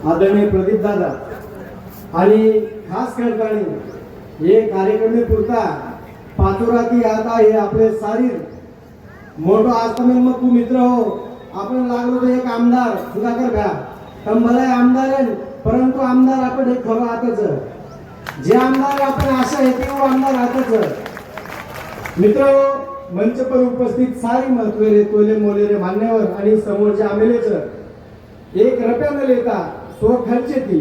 आदरणीय प्रदीप दादा आणि खास करताना हे कार्यक्रमी पुरता पाचोराती आता हे आपले सारीर मोठो आज तुम्ही मग तू मित्र हो आपण लागलो तो एक आमदार सुधाकर भ्या तंबलाय आमदार आहे परंतु आमदार आपण हे खरं आताच जे आमदार आपण आशा येते वो आमदार आताच मित्र मंच पर उपस्थित सारी महत्वेरे तोले मोलेरे मान्यवर आणि समोरच्या आमेलेच एक रुपया न लेता सो खर्च ती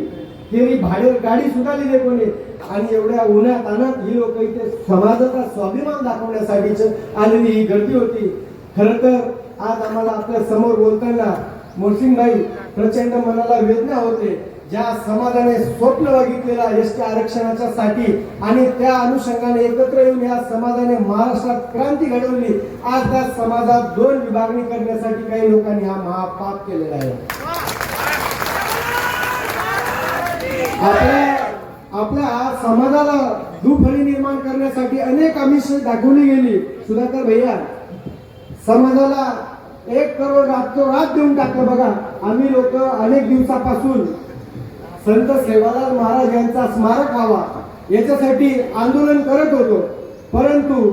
तेरी भाडे गाडी सुद्धा लिहिले कोणी आणि एवढ्या उन्हात आणत ही लोक इथे समाजाचा स्वाभिमान दाखवण्यासाठीच आलेली ही गर्दी होती। खरं तर आज आम्हाला आपल्या समोर बोलताना मोरसिंगभाई प्रचंड मनाला वेदना होते ज्या समाजाने स्वप्न बघितलेला एसटी आरक्षणाच्या साठी आणि त्या अनुषंगाने एकत्र येऊन या समाजाने महाराष्ट्रात क्रांती घडवली। आज त्या समाजात दोन विभागणी करण्यासाठी काही लोकांनी हा महापाप केलेला आहे। आपल्या समाजाला दुफळी निर्माण करण्यासाठी अनेक आमिष दाखवली गेली। सुधाकर भैया समाजाला 1 करोड रात देऊन टाकलं बघा। आम्ही लोक अनेक दिवसापासून संत सेवालाल महाराज यांचा स्मारक व्हावा याच्यासाठी आंदोलन करत होतो, परंतु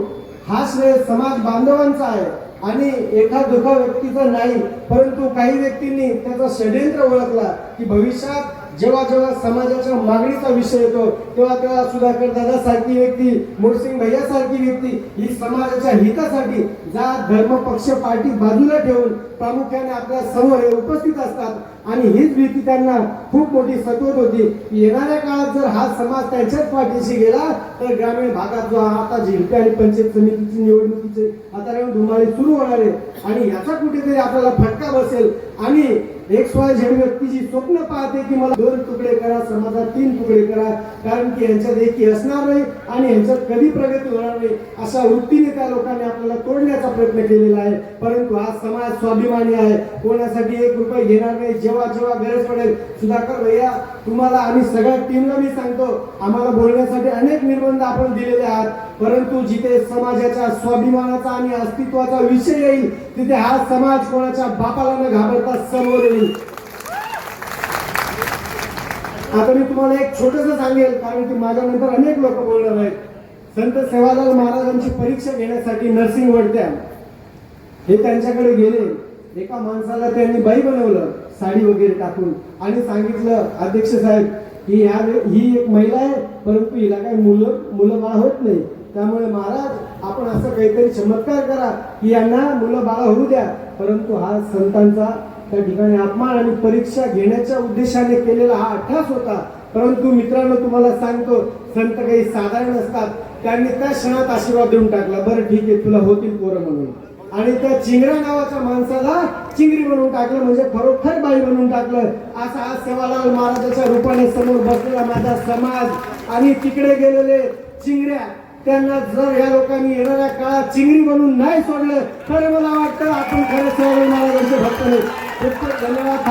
हा श्रेय समाज बांधवांचा आहे आणि एका दुखा व्यक्तीचा नाही। परंतु काही व्यक्तींनी त्याचा षड्यंत्र ओळखला की भविष्यात जेव्हा जेव्हा समाजाच्या मागणीचा विषय येतो तेव्हा सुधाकर दादा सारखी व्यक्ती मोरसिंग भैया सारखी व्यक्ती ही समाजाच्या हितासाठी जात धर्म पक्ष पार्टी बाजूला ठेवून प्रामुख्याने आपल्या समोर उपस्थित असतात आणि हीच भीती त्यांना खूप मोठी सतवत होती की येणाऱ्या काळात जर हा समाज त्यांच्याच पाठीशी गेला तर ग्रामीण भागात जो आता झिडपी आणि पंचायत समितीची निवडणुकीचे आता धुमाळी सुरू होणार आहे आणि याचा कुठेतरी आपल्याला फटका बसेल आणि XYZ व्यक्तीची स्वप्न पाहते की मला 2 तुकडे करा समाजात 3 तुकडे करा कारण की यांच्यात एकी असणार नाही आणि यांच्यात कधी प्रगती होणार नाही अशा वृत्तीने त्या लोकांनी आपल्याला तोडण्याचा प्रयत्न केलेला आहे। परंतु हा समाज स्वाभिमानी आहे, कोणासाठी 1 रुपया घेणार नाही। जेव्हा जेव्हा गरज पडेल सुधाकर भैया तुम्हाला आणि सगळ्या टीमला मी सांगतो आम्हाला बोलण्यासाठी अनेक निर्बंध आपण दिलेले आहेत, परंतु जिथे समाजाच्या स्वाभिमानाचा आणि अस्तित्वाचा विषय येईल तिथे हा समाज कोणाच्या बापाला न घाबरता समोर येईल। आता मी तुम्हाला एक छोटंसं सांगेल कारण की माझ्यानंतर अनेक लोक बोलणार आहेत। संत सेवालाल महाराजांची परीक्षा घेण्यासाठी नर्सिंग वडत्या हे त्यांच्याकडे गेले। एका माणसाला त्यांनी बाई बनवलं साडी वगैरे टाकून आणि सांगितलं अध्यक्ष साहेब ही एक महिला आहे परंतु हिला काही मुलं बाळ होत नाही, त्यामुळे महाराज आपण असं काहीतरी चमत्कार करा की यांना मुलं बाळ होऊ द्या। परंतु हा संतांचा त्या ठिकाणी अपमान आणि परीक्षा घेण्याच्या उद्देशाने केलेला हा अट्टास होता। परंतु मित्रांनो तुम्हाला सांगतो संत काही साधारण असतात, त्यांनी त्या क्षणात आशीर्वाद देऊन टाकला बरं ठीक आहे तुला होतील पोरं म्हणून आणि त्या चिंगरा नावाच्या माणसाला चिंगरी बनवून टाकलं म्हणजे खरोखर बाई बनवून टाकलं। असा आज सेवालाल महाराजाच्या रूपाने समोर बसलेला माझा समाज आणि तिकडे गेलेले चिंगऱ्या त्यांना जर या लोकांनी येणाऱ्या काळात चिंगरी बनवून नाही सोडलं तर मला वाटतं आपण खरं सेवालाल महाराजांचे भक्त नाही। खूप खूप धन्यवाद।